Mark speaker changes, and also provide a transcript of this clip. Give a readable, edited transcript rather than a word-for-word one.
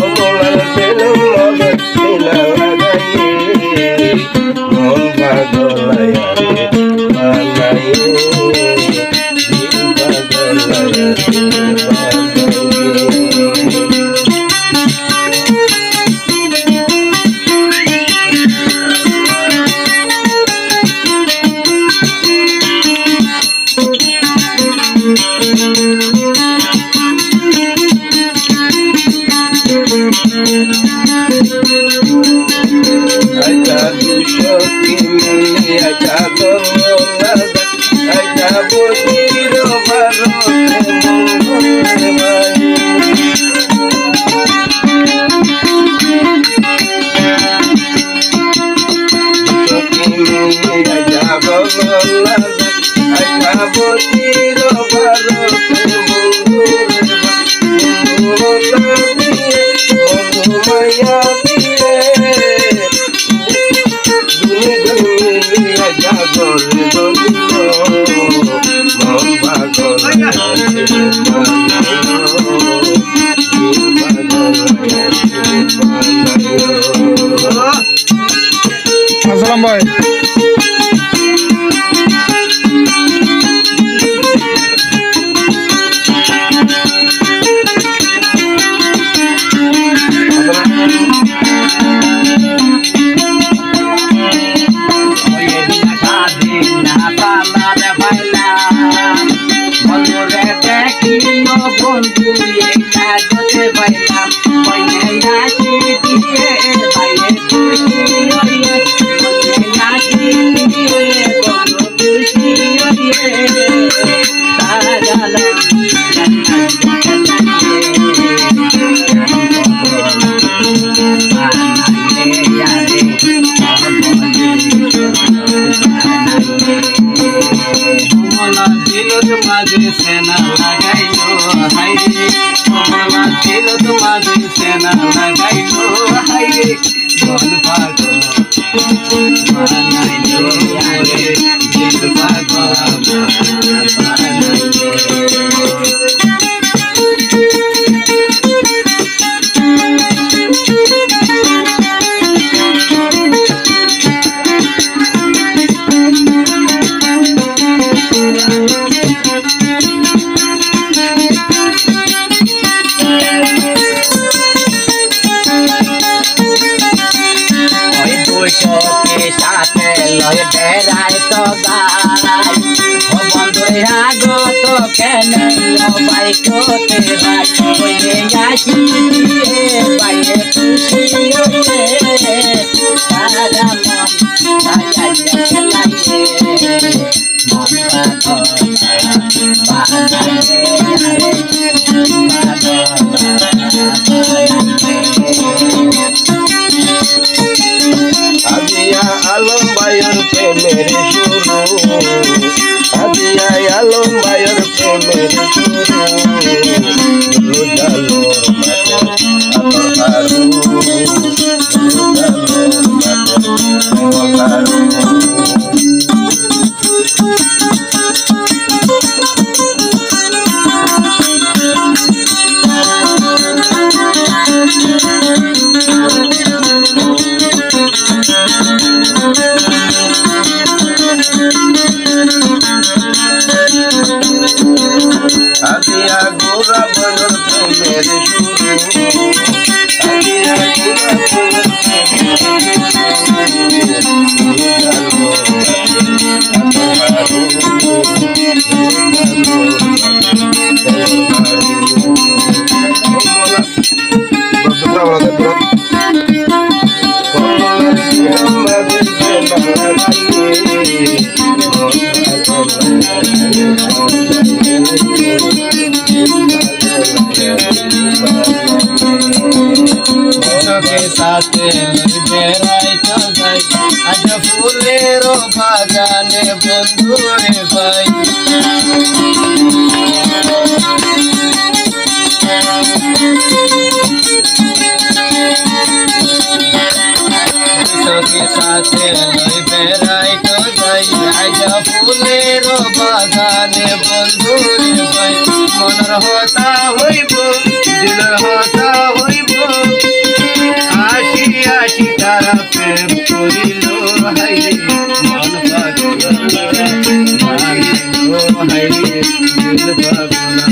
Speaker 1: কমলার বেলুন মনে মিনা লাগাই মন পাগলায় বানাই দিল পাগলায় আচ্ছা দুশো কিমি আচ্ছা কমলা আচ্ছা বদির ভারতে মঙ্গল ভাই দুশো কিমি আচ্ছা কমলা আচ্ছা বদির ভারতে মঙ্গল জাগর বলিল মন পাগল আসসালাম ভাই
Speaker 2: বন্ধু কাগজে পাইলাম হাসি দিয়ে বাইরে খুশি হইয়ে হাসি দিয়ে বন্ধু খুশি হইয়ে তারা গেলাম মাঝে সেনা লাগাইলো হাইরে কমলা ছিল তোমাদের সেনা লাগাইলো হাইরে মন পাগল বানাইলো হাইরে দিল পাগল বানাইলো সাথে লয় বেড়ায় তো গাই ও বন্ধু আগত কেন বাই কোতে ভাই ওই আসি বাইরে খুশি হয়ে সারা মন লাগে মন
Speaker 1: আজিয়া আলম ভাইয়ের প্রেমের শুরু আজিয়া আলম ভাইয়ের প্রেমের শুরু লুজালো মাতে আজিয়া গোরা বয়র প্রেমের শুরু আজিয়া গোরা বয়র
Speaker 2: সাথে বেড়াইতে যাই আজ ফুলের বাগানে বন্ধুরে ভাই সাথে বেড়াইতে যাই আজ ফুলের বাগানে বন্ধুরে ভাই মনের হতা হইব দিলের হতা হইব তারা প্রেম করিল হাইরে মন পাগলা হাইরে দিল পাগলা